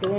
2